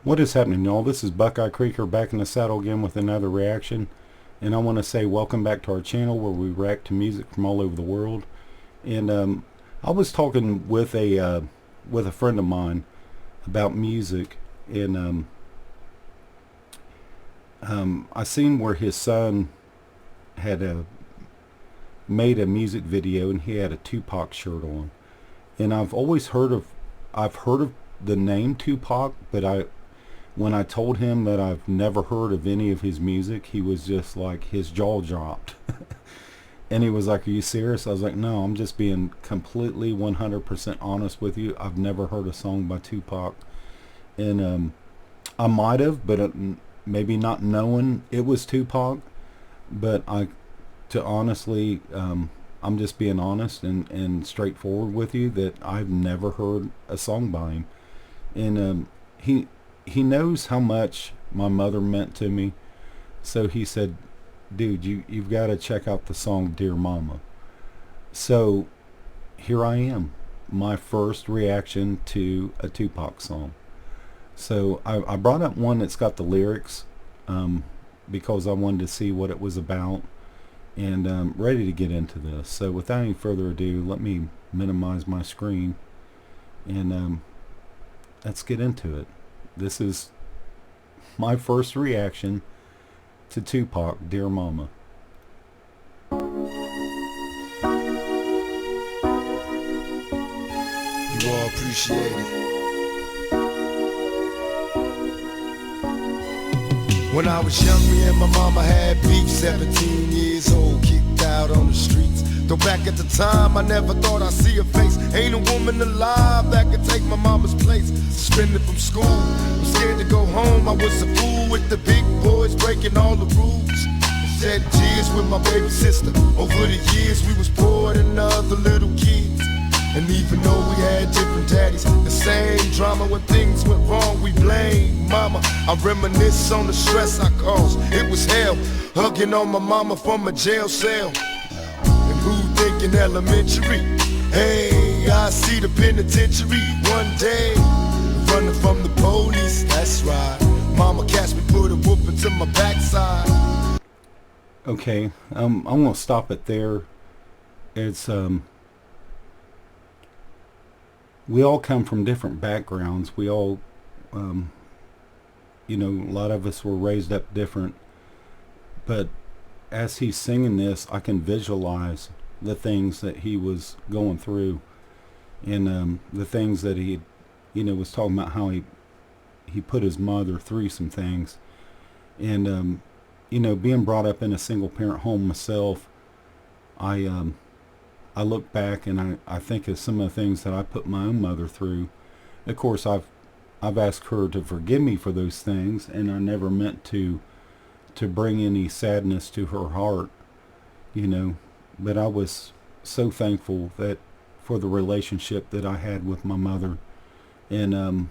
What is happening, y'all? This is Buckeye Creeker back in the saddle again with another reaction. And I want to say welcome back to our channel where we react to music from all over the world. And I was talking with a friend of mine about music, and I seen where his son had made a music video, and he had a Tupac shirt on. And I've heard of the name Tupac, but when I told him that I've never heard of any of his music, he was just like, his jaw dropped. And he was like, "Are you serious?" I was like, "No, I'm just being completely 100% honest with you. I've never heard a song by Tupac." And I might have, but maybe not knowing it was Tupac. But honestly, I'm just being honest and straightforward with you that I've never heard a song by him. And he knows how much my mother meant to me, so he said, "Dude, you've got to check out the song Dear Mama." So here I am, my first reaction to a Tupac song. So I brought up one that's got the lyrics, because I wanted to see what it was about, and ready to get into this. So without any further ado, let me minimize my screen, and let's get into it. This is my first reaction to Tupac, Dear Mama. You all appreciate it. When I was young, me and my mama had beef. 17 years old, kicked out on the streets. Though back at the time, I never thought I'd see her face. Ain't a woman alive that could take my mama's place. Suspended from school, I'm scared to go home. I was a fool with the big boys, breaking all the rules. Shed tears with my baby sister. Over the years, we was poor than other little kids. And even though we had different daddies, the same drama. When things went wrong, we blame mama. I reminisce on the stress I caused. It was hell, hugging on my mama from a jail cell. And who thinking elementary? Hey, I see the penitentiary one day. Running from the police, that's right. Mama catch me, put a whooping to my backside. Okay, I'm gonna stop it there. It's we all come from different backgrounds. We all, a lot of us were raised up different. But as he's singing this, I can visualize the things that he was going through, and the things that he, was talking about how he put his mother through some things. And, being brought up in a single parent home myself, I look back and I think of some of the things that I put my own mother through. Of course, I've asked her to forgive me for those things, and I never meant to bring any sadness to her heart, But I was so thankful that for the relationship that I had with my mother, and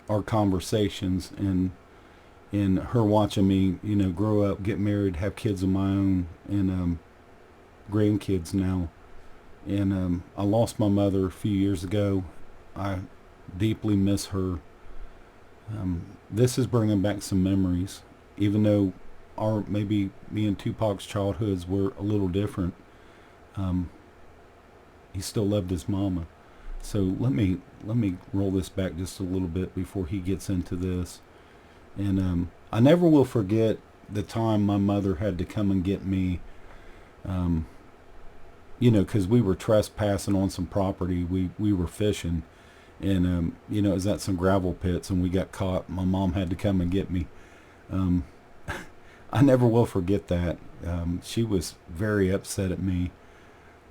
our conversations, and her watching me, grow up, get married, have kids of my own, and grandkids now. And I lost my mother a few years ago. I deeply miss her. This is bringing back some memories, even though maybe me and Tupac's childhoods were a little different. He still loved his mama. So let me roll this back just a little bit before he gets into this. And I never will forget the time my mother had to come and get me, because we were trespassing on some property. We were fishing, and it was at some gravel pits, and we got caught. My mom had to come and get me. I never will forget that. She was very upset at me.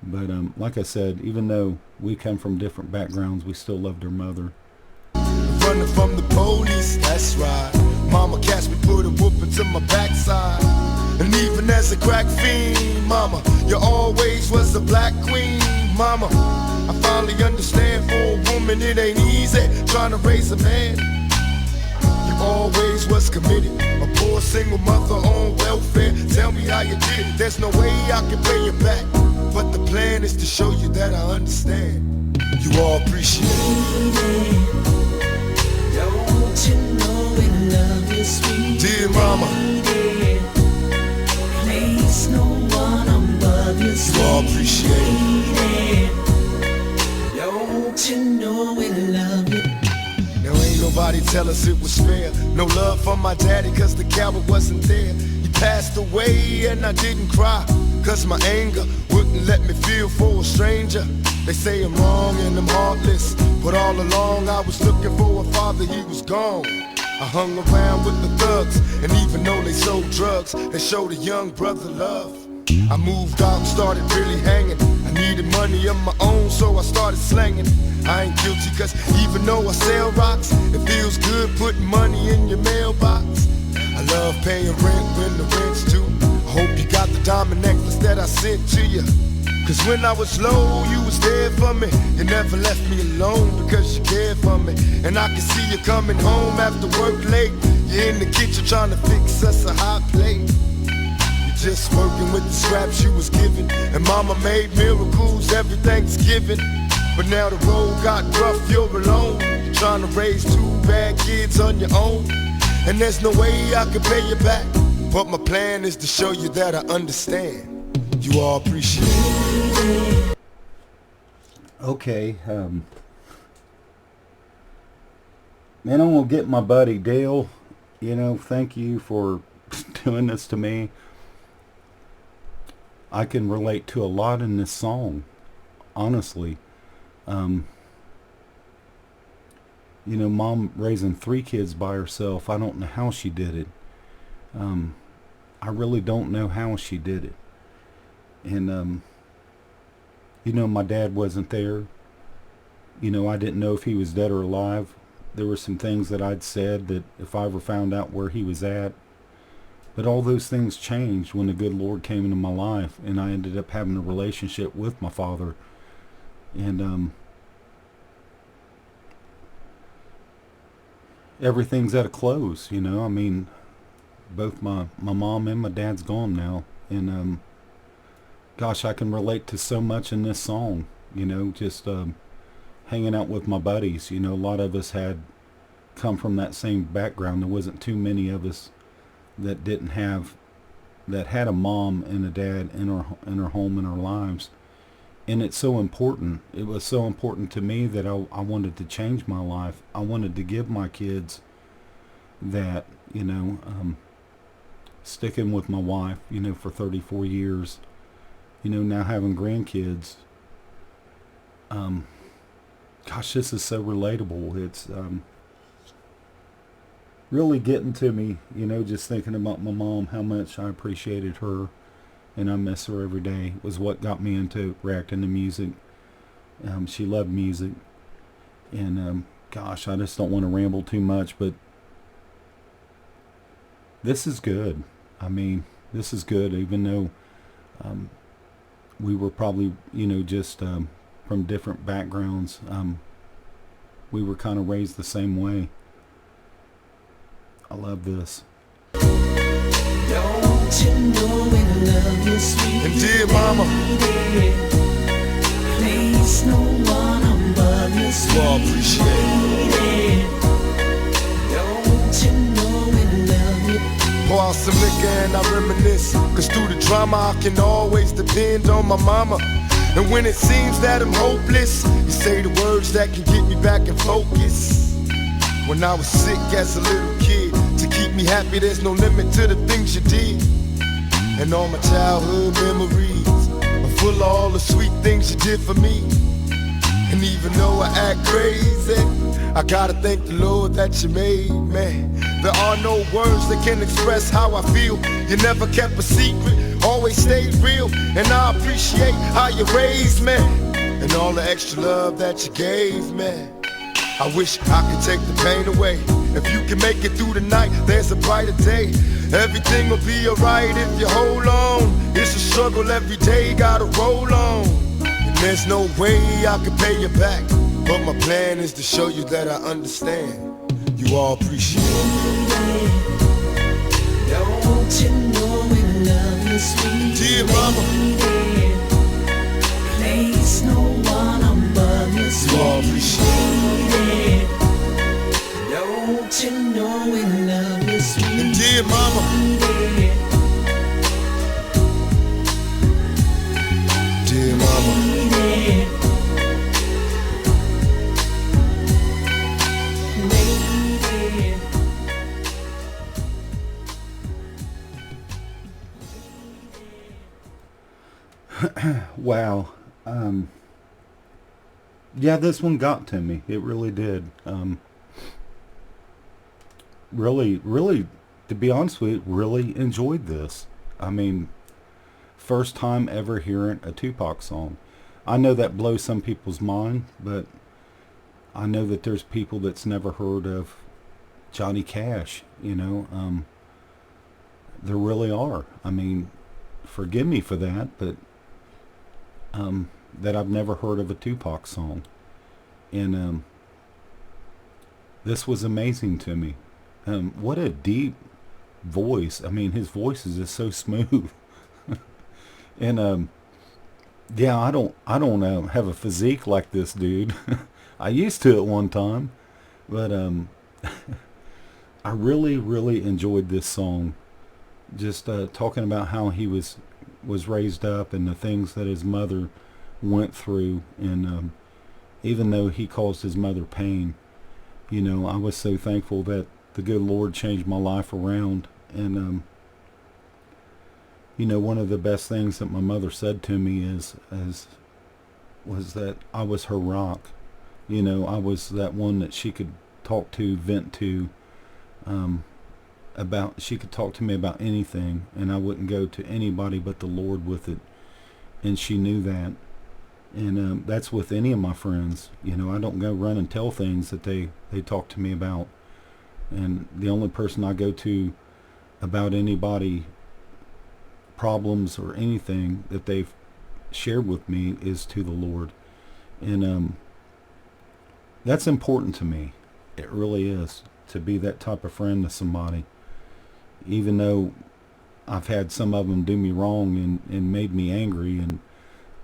But like I said, even though we come from different backgrounds, we still loved her mother. Running from the police, that's right. Mama catch me, put a whooping to my backside. And even as a crack fiend, mama, you always was a black queen, mama. I finally understand, for a woman it ain't easy trying to raise a man. You always was committed, a poor single mother on welfare. Tell me how you did it, there's no way I can pay you back. But the plan is to show you that I understand. You all appreciate it. you know we love you, sweet Dear mama, lady. Place no one above you, you all appreciate it. lady. Don't you know we love you? Now ain't nobody tell us it was fair. No love from my daddy cause the coward wasn't there. He passed away and I didn't cry cause my anger wouldn't let me feel for a stranger. They say I'm wrong and I'm heartless, but all along I was looking for a father, he was gone. I hung around with the thugs, and even though they sold drugs, they showed a young brother love. I moved out and started really hanging. I needed money of my own, so I started slanging. I ain't guilty cause even though I sell rocks, it feels good putting money in your mailbox. I love paying rent when the rent's due. I hope you got the diamond necklace that I sent to you. Cause when I was low, you was there for me. You never left me alone because you cared for me. And I can see you coming home after work late. You're in the kitchen trying to fix us a hot plate. Just working with the scraps you was given. And mama made miracles every Thanksgiving. But now the road got rough, you're alone. You're trying to raise two bad kids on your own. And there's no way I can pay you back. But my plan is to show you that I understand. You all appreciate it. Okay, man, I'm gonna get my buddy Dale. You know, thank you for doing this to me. I can relate to a lot in this song, honestly. You know, mom raising 3 kids by herself. I don't know how she did it. I really don't know how she did it. And, you know, my dad wasn't there. You know, I didn't know if he was dead or alive. There were some things that I'd said that if I ever found out where he was at. But all those things changed when the good Lord came into my life, and I ended up having a relationship with my father. And everything's at a close, you know. I mean, both my mom and my dad's gone now. And gosh, I can relate to so much in this song, you know, just hanging out with my buddies. You know, a lot of us had come from that same background. There wasn't too many of us that had a mom and a dad in our home, in our lives. And it's so important. It was so important to me that I wanted to change my life. I wanted to give my kids that, you know, sticking with my wife, you know, for 34 years, you know, now having grandkids. Gosh, this is so relatable. It's really getting to me, you know, just thinking about my mom, how much I appreciated her, and I miss her every day. It was what got me into reacting to music. She loved music, and gosh, I just don't want to ramble too much, but this is good. I mean, this is good, even though we were probably, you know, just from different backgrounds. We were kind of raised the same way. I love this. Don't you know we love you, sweet And dear mama, lady. Place no one above you, sweet you all appreciate it. lady. Don't you know we love you? Pour out some liquor and I reminisce. Cause through the drama I can always depend on my mama. And when it seems that I'm hopeless, you say the words that can get me back in focus. When I was sick as a little kid, to keep me happy there's no limit to the things you did. And all my childhood memories are full of all the sweet things you did for me. And even though I act crazy, I gotta thank the Lord that you made me. There are no words that can express how I feel. You never kept a secret, always stayed real. And I appreciate how you raised me, and all the extra love that you gave me. I wish I could take the pain away. If you can make it through the night, there's a brighter day. Everything will be alright if you hold on. It's a struggle every day, gotta roll on. And there's no way I can pay you back, but my plan is to show you that I understand. You all appreciate it. Don't you know we love you, sweet Dear mama, lady. Place no one above you, you all sweet appreciate it. lady. Don't you Wow. Yeah, this one got to me. It really did. Really, to be honest with you, really enjoyed this. I mean, first time ever hearing a Tupac song. I know that blows some people's mind, but I know that there's people that's never heard of Johnny Cash. There really are. I mean, forgive me for that, but that I've never heard of a Tupac song. And this was amazing to me. What a deep voice. I mean, his voice is just so smooth. And yeah, I don't have a physique like this dude. I used to at one time, but I really enjoyed this song. Just talking about how he was raised up and the things that his mother went through, and even though he caused his mother pain, I was so thankful that the good Lord changed my life around. And one of the best things that my mother said to me was that I was her rock. I was that one that she could talk to, vent to, she could talk to me about anything, and I wouldn't go to anybody but the Lord with it. And she knew that. And that's with any of my friends. I don't go run and tell things that they talk to me about. And the only person I go to about anybody problems or anything that they've shared with me is to the Lord. And that's important to me. It really is, to be that type of friend to somebody. Even though I've had some of them do me wrong and made me angry, and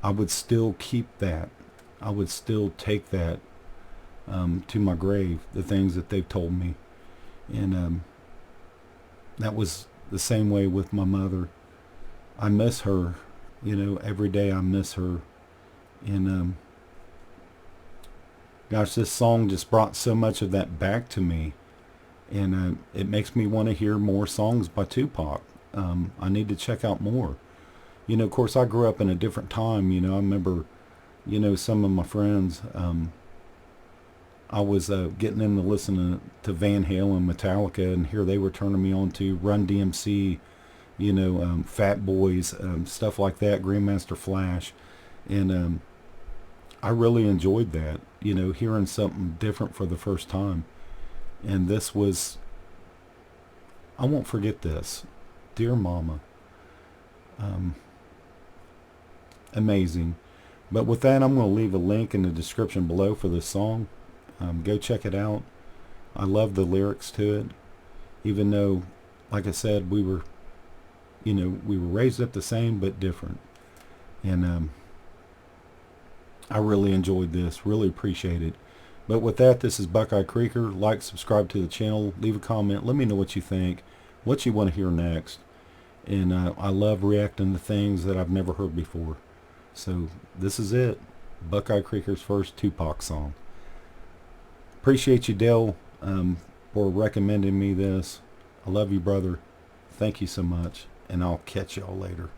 I would still keep that. I would still take that to my grave, the things that they've told me. And that was the same way with my mother. I miss her, every day I miss her. And gosh, this song just brought so much of that back to me. And it makes me want to hear more songs by Tupac. I need to check out more. Of course, I grew up in a different time. I remember, some of my friends, I was getting them to listen to Van Halen, Metallica, and here they were turning me on to Run DMC, Fat Boys, stuff like that, Grandmaster Flash. And I really enjoyed that, hearing something different for the first time. And this was, I won't forget this. Dear Mama. Amazing. But with that, I'm going to leave a link in the description below for this song. Go check it out. I love the lyrics to it. Even though, like I said, we were raised up the same but different. And I really enjoyed this. Really appreciate it. But with that, this is Buckeye Creeker. Like, subscribe to the channel. Leave a comment. Let me know what you think. What you want to hear next. And I love reacting to things that I've never heard before. So this is it. Buckeye Creeker's first Tupac song. Appreciate you, Dale, for recommending me this. I love you, brother. Thank you so much. And I'll catch y'all later.